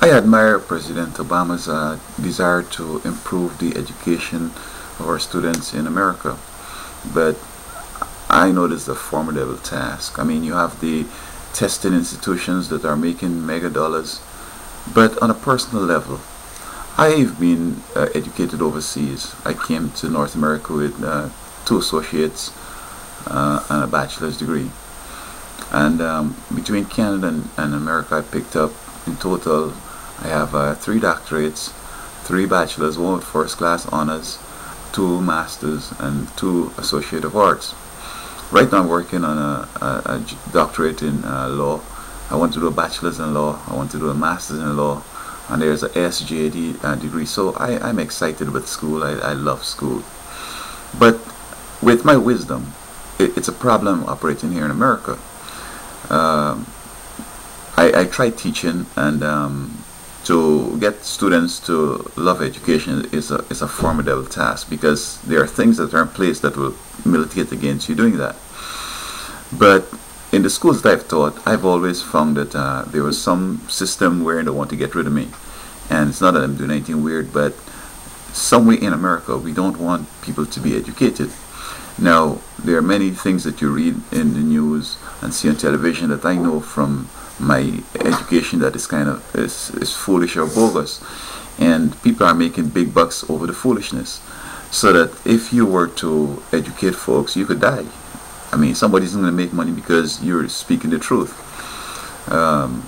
I admire President Obama's desire to improve the education of our students in America, but I know this is a formidable task. I mean, you have the testing institutions that are making mega dollars, but on a personal level, I've been educated overseas. I came to North America with two associates and a bachelor's degree. And between Canada and America, I picked up in total, I have three doctorates, three bachelors, one with first class honors, two masters, and two associate of arts. Right now, I'm working on a doctorate in law. I want to do a bachelor's in law. I want to do a master's in law, and there's a SJD degree. So I'm excited about school. I love school. But with my wisdom, it's a problem operating here in America. Um, I try teaching, and to get students to love education is a formidable task, because there are things that are in place that will militate against you doing that. But in the schools that I've taught, I've always found that there was some system where they want to get rid of me. And it's not that I'm doing anything weird, but somewhere in America, we don't want people to be educated. Now, there are many things that you read in the news and see on television that I know from my education that is kind of is foolish or bogus. And people are making big bucks over the foolishness. So that if you were to educate folks, you could die. I mean, somebody's going to make money because you're speaking the truth. Um,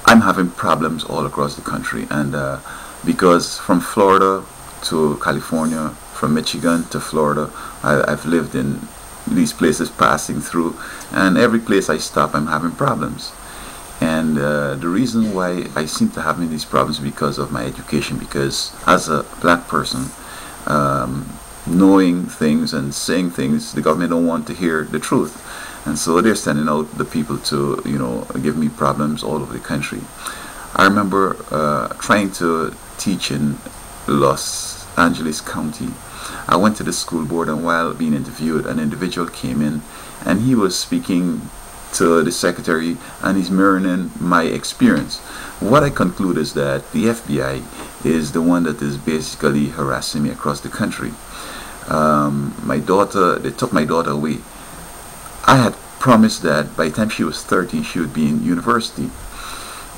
I'm having problems all across the country, and because from Florida to California, from Michigan to Florida, I've lived in these places passing through, and every place I stop, I'm having problems. And the reason why I seem to having these problems is because of my education. Because as a black person, knowing things and saying things, the government don't want to hear the truth, and so they're sending out the people to, give me problems all over the country. I remember trying to teach in Los Angeles County. I went to the school board, and while being interviewed, an individual came in, and he was speaking to the secretary, and he's mirroring my experience. What I conclude is that the FBI is the one that is basically harassing me across the country. My daughter, they took my daughter away. I had promised that by the time she was 13, she would be in university.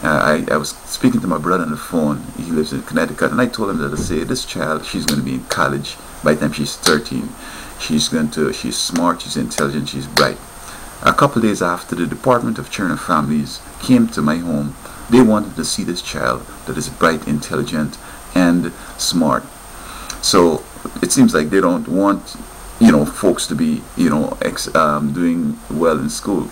I was speaking to my brother on the phone. He lives in Connecticut, and I told him that I say this child, she's going to be in college by the time she's 13. She's smart, she's intelligent, she's bright. A couple of days after, the Department of Children and Families came to my home. They wanted to see this child that is bright, intelligent, and smart. So it seems like they don't want, folks to be, doing well in school.